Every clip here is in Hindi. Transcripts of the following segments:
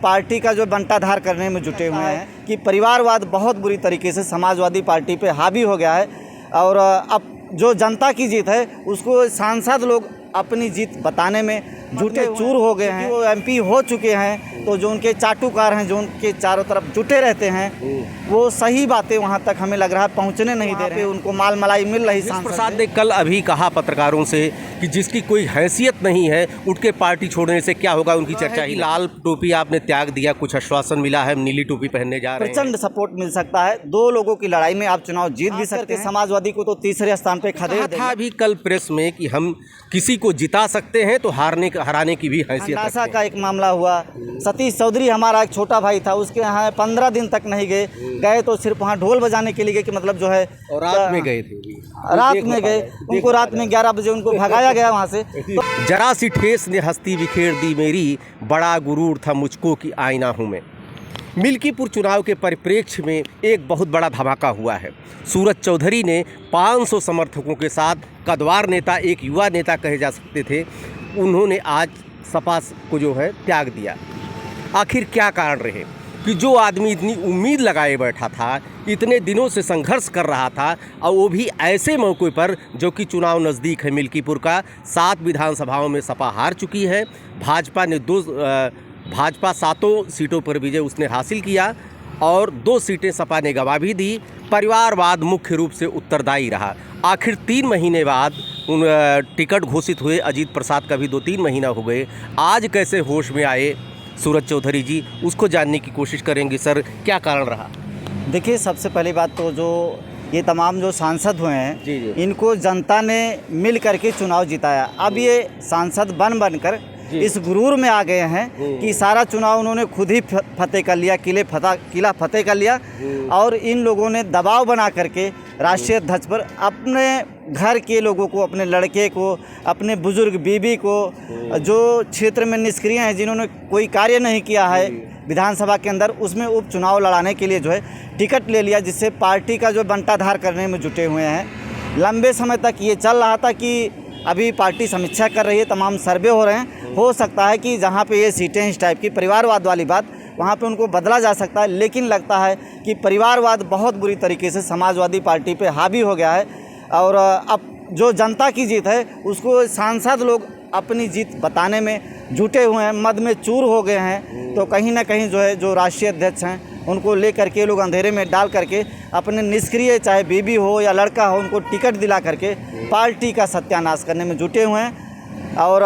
पार्टी का जो बंटाधार करने में जुटे हुए हैं कि परिवारवाद बहुत बुरी तरीके से समाजवादी पार्टी पे हावी हो गया है और अब जो जनता की जीत है उसको सांसद लोग अपनी जीत बताने में जुटे चूर हो गए हैं। वो एमपी हो चुके हैं तो जो उनके चाटुकार हैं, जो उनके चारों तरफ जुटे रहते हैं, वो सही बातें वहाँ तक हमें लग रहा है पहुँचने नहीं दे रहे, उनको माल मलाई मिल रही। सांसद प्रसाद ने कल अभी कहा पत्रकारों से कि जिसकी कोई हैसियत नहीं है उठ के पार्टी छोड़ने से क्या होगा, उनकी चर्चा ही। लाल टोपी आपने त्याग दिया, कुछ आश्वासन मिला है, नीली टोपी पहनने जा रहे हैं। प्रचंड सपोर्ट मिल सकता है, दो लोगों की लड़ाई में आप चुनाव जीत भी सकते हैं। समाजवादी को तो तीसरे स्थान पे खदेड़ देंगे। था अभी कल प्रेस में कि हम किसी को जिता सकते हैं तो हराने की भी हैसियत रखते हैं। का एक मामला हुआ, सतीश चौधरी हमारा एक छोटा भाई था, उसके यहाँ 15 दिन तक नहीं गए तो सिर्फ वहाँ ढोल बजाने के लिए गए कि मतलब जो है, और रात में गए थे, रात में गए, उनको रात में 11 बजे उनको भगाया गया वहाँ से। जरा सी ठेस ने हस्ती बिखेर दी मेरी, बड़ा गुरूर था मुझको कि आईना हूँ मैं। मिल्कीपुर चुनाव के परिप्रेक्ष्य में एक बहुत बड़ा धमाका हुआ है। सूरज चौधरी ने 500 समर्थकों के साथ कद्वार नेता, एक युवा नेता कहे जा सकते थे, उन्होंने आज सपा को जो है त्याग दिया। आखिर क्या कारण रहे कि जो आदमी इतनी उम्मीद लगाए बैठा था, इतने दिनों से संघर्ष कर रहा था, और वो भी ऐसे मौके पर जो कि चुनाव नज़दीक है। मिल्कीपुर का 7 विधानसभाओं में सपा हार चुकी है। भाजपा 7 सीटों पर विजय उसने हासिल किया और 2 सीटें सपा ने गंवा भी दी। परिवारवाद मुख्य रूप से उत्तरदायी रहा। आखिर 3 महीने बाद उन टिकट घोषित हुए। अजीत प्रसाद का भी 2-3 महीना हो गए, आज कैसे होश में आए सूरज चौधरी जी, उसको जानने की कोशिश करेंगे। सर, क्या कारण रहा? देखिए, सबसे पहली बात तो जो ये तमाम जो सांसद हुए हैं जी। इनको जनता ने मिल करके चुनाव जिताया। अब ये सांसद बनकर इस गुरूर में आ गए हैं कि सारा चुनाव उन्होंने खुद ही फतेह कर लिया, किला फतेह कर लिया, और इन लोगों ने दबाव बना करके राष्ट्रीय अध्यक्ष पर अपने घर के लोगों को, अपने लड़के को, अपने बुजुर्ग बीबी को, जो क्षेत्र में निष्क्रिय हैं, जिन्होंने कोई कार्य नहीं किया है विधानसभा के अंदर, उसमें उपचुनाव लड़ाने के लिए जो है टिकट ले लिया, जिससे पार्टी का जो बंटाधार करने में जुटे हुए हैं। लंबे समय तक ये चल रहा था कि अभी पार्टी समीक्षा कर रही है, तमाम सर्वे हो रहे हैं, हो सकता है कि जहाँ पे ये सीटें इस टाइप की परिवारवाद वाली बात, वहाँ पे उनको बदला जा सकता है। लेकिन लगता है कि परिवारवाद बहुत बुरी तरीके से समाजवादी पार्टी पे हावी हो गया है और अब जो जनता की जीत है उसको सांसद लोग अपनी जीत बताने में जुटे हुए हैं, मद में चूर हो गए हैं। तो कहीं ना कहीं जो है, जो राष्ट्रीय अध्यक्ष हैं उनको ले करके लोग अंधेरे में डाल करके अपने निष्क्रिय, चाहे बीबी हो या लड़का हो, उनको टिकट दिला करके पार्टी का सत्यानाश करने में जुटे हुए हैं। और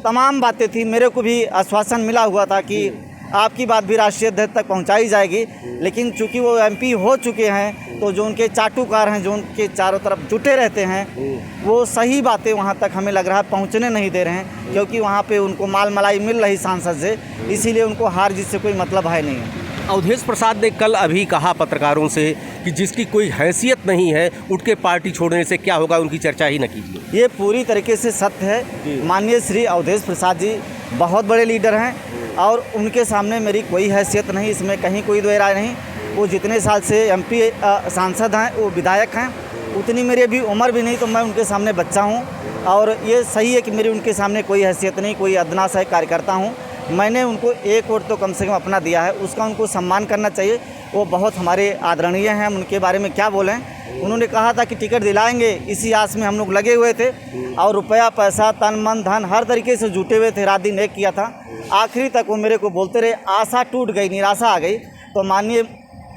तमाम बातें थी, मेरे को भी आश्वासन मिला हुआ था कि आपकी बात भी राष्ट्रीय अध्यक्ष तक पहुंचाई जाएगी, लेकिन चूंकि वो एमपी हो चुके हैं तो जो उनके चाटुकार हैं, जो उनके चारों तरफ जुटे रहते हैं, वो सही बातें वहाँ तक हमें लग रहा है पहुँचने नहीं दे रहे हैं, क्योंकि वहाँ पे उनको माल मलाई मिल रही सांसद से, इसीलिए उनको हार जीत से कोई मतलब है नहीं है। अवधेश प्रसाद ने कल अभी कहा पत्रकारों से कि जिसकी कोई हैसियत नहीं है उठ के पार्टी छोड़ने से क्या होगा, उनकी चर्चा ही न कीजिए। ये पूरी तरीके से सत्य है। माननीय श्री अवधेश प्रसाद जी बहुत बड़े लीडर हैं और उनके सामने मेरी कोई हैसियत नहीं, इसमें कहीं कोई दो राय नहीं। वो जितने साल से एमपी सांसद हैं, वो विधायक हैं, उतनी मेरी अभी उम्र भी नहीं, तो मैं उनके सामने बच्चा हूँ। और ये सही है कि मेरी उनके सामने कोई हैसियत नहीं, कोई अदना सा कार्यकर्ता हूँ। मैंने उनको 1 वोट तो कम से कम अपना दिया है, उसका उनको सम्मान करना चाहिए। वो बहुत हमारे आदरणीय हैं, हम उनके बारे में क्या बोलें। उन्होंने कहा था कि टिकट दिलाएंगे, इसी आस में हम लोग लगे हुए थे और रुपया पैसा, तन मन धन हर तरीके से जुटे हुए थे, रात दिन एक किया था। आखिरी तक वो मेरे को बोलते रहे, आशा टूट गई, निराशा आ गई, तो माननीय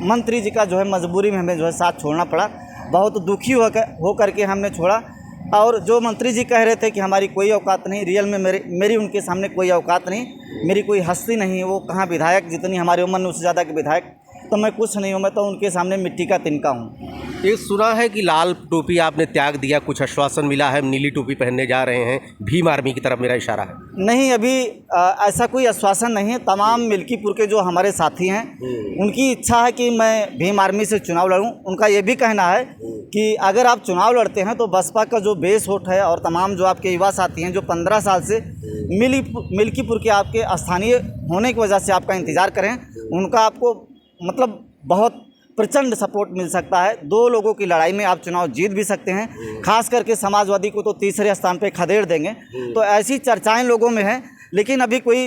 मंत्री जी का जो है मजबूरी में हमें जो है साथ छोड़ना पड़ा। बहुत दुखी हो करके हमने छोड़ा। और जो मंत्री जी कह रहे थे कि हमारी कोई औकात नहीं, रियल में मेरी उनके सामने कोई औकात नहीं, मेरी कोई हस्ती नहीं है। वो कहाँ विधायक, जितनी हमारी उम्र उससे ज़्यादा के विधायक, तो मैं कुछ नहीं हूँ, मैं तो उनके सामने मिट्टी का तिनका हूँ। ये सुना है कि लाल टोपी आपने त्याग दिया, कुछ आश्वासन मिला है, नीली टोपी पहनने जा रहे हैं, भीम आर्मी की तरफ मेरा इशारा है। नहीं, अभी ऐसा कोई आश्वासन नहीं है। तमाम मिल्कीपुर के जो हमारे साथी हैं उनकी इच्छा है कि मैं भीम आर्मी से चुनाव लड़ूं। उनका ये भी कहना है कि अगर आप चुनाव लड़ते हैं तो बसपा का जो बेस वोट है और तमाम जो आपके युवा साथी हैं जो 15 साल से मिल्कीपुर के आपके स्थानीय होने की वजह से आपका इंतज़ार करें, उनका आपको मतलब बहुत प्रचंड सपोर्ट मिल सकता है। 2 लोगों की लड़ाई में आप चुनाव जीत भी सकते हैं। खास करके समाजवादी को तो तीसरे स्थान पे खदेड़ देंगे। तो ऐसी चर्चाएं लोगों में हैं, लेकिन अभी कोई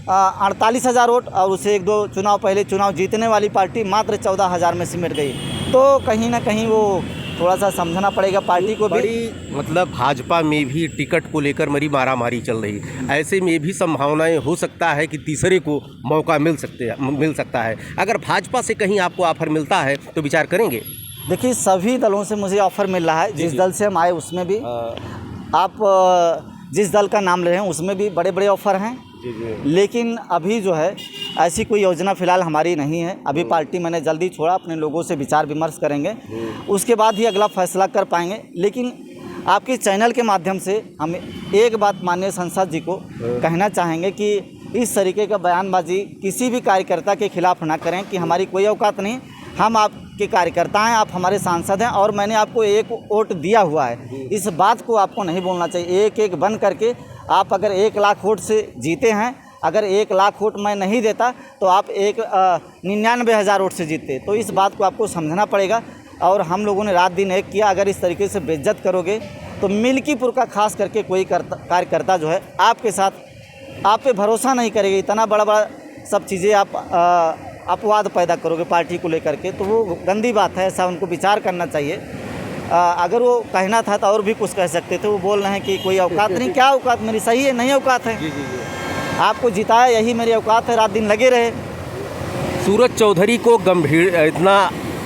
48,000 वोट और उसे 1-2 चुनाव पहले चुनाव जीतने वाली पार्टी मात्र 14,000 में सिमट गई। तो कहीं ना कहीं वो थोड़ा सा समझना पड़ेगा पार्टी को भी। बड़ी मतलब भाजपा में भी टिकट को लेकर मरी मारामारी चल रही, ऐसे में भी संभावनाएं हो सकता है कि तीसरे को मौका मिल सकता है। अगर भाजपा से कहीं आपको ऑफर मिलता है तो विचार करेंगे? देखिए, सभी दलों से मुझे ऑफ़र मिल रहा है। जिस दल से हम आए उसमें भी, आप जिस दल का नाम ले रहे हैं उसमें भी बड़े बड़े ऑफ़र हैं। लेकिन अभी जो है ऐसी कोई योजना फ़िलहाल हमारी नहीं है। अभी पार्टी मैंने जल्दी छोड़ा, अपने लोगों से विचार विमर्श करेंगे, उसके बाद ही अगला फैसला कर पाएंगे। लेकिन आपके चैनल के माध्यम से हम एक बात माननीय सांसद जी को कहना चाहेंगे कि इस तरीके का बयानबाजी किसी भी कार्यकर्ता के खिलाफ ना करें कि हमारी कोई औकात नहीं, हम आपके कार्यकर्ता हैं, आप हमारे सांसद हैं और मैंने आपको एक वोट दिया हुआ है। इस बात को आपको नहीं बोलना चाहिए। एक एक बन करके आप अगर 1 लाख वोट से जीते हैं, अगर 1 लाख वोट मैं नहीं देता तो आप 99,000 वोट से जीतते। तो इस बात को आपको समझना पड़ेगा और हम लोगों ने रात दिन एक किया। अगर इस तरीके से बेइज्जत करोगे तो मिल्कीपुर का खास करके कोई कार्यकर्ता जो है आपके साथ, आप पे भरोसा नहीं करेगा। इतना बड़ा सब चीज़ें आप अपवाद पैदा करोगे पार्टी को लेकर के, तो वो गंदी बात है। ऐसा उनको विचार करना चाहिए। अगर वो कहना था तो और भी कुछ कह सकते थे। वो बोल रहे हैं कि कोई औकात नहीं। क्या औकात मेरी? सही है, नहीं औकात है। आपको जिताया, यही मेरी औकात है। रात दिन लगे रहे। सूरज चौधरी को गंभीर, इतना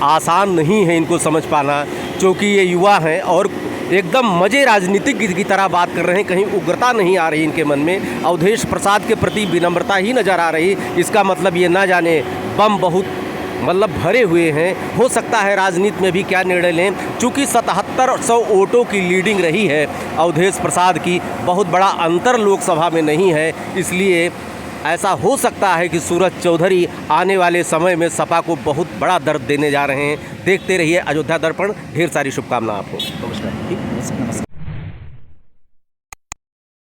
आसान नहीं है इनको समझ पाना, क्योंकि ये युवा हैं और एकदम मजे राजनीतिक की तरह बात कर रहे हैं। कहीं उग्रता नहीं आ रही इनके मन में, अवधेश प्रसाद के प्रति विनम्रता ही नज़र आ रही। इसका मतलब ये ना जाने बम बहुत मतलब भरे हुए हैं। हो सकता है राजनीति में भी क्या निर्णय लें, चूँकि 7700 वोटों की लीडिंग रही है अवधेश प्रसाद की, बहुत बड़ा अंतर लोकसभा में नहीं है। इसलिए ऐसा हो सकता है कि सूरज चौधरी आने वाले समय में सपा को बहुत बड़ा दर्द देने जा रहे हैं। देखते रहिए अयोध्या दर्पण। ढेर सारी शुभकामनाएं आपको। नमस्कार। नमस्कार।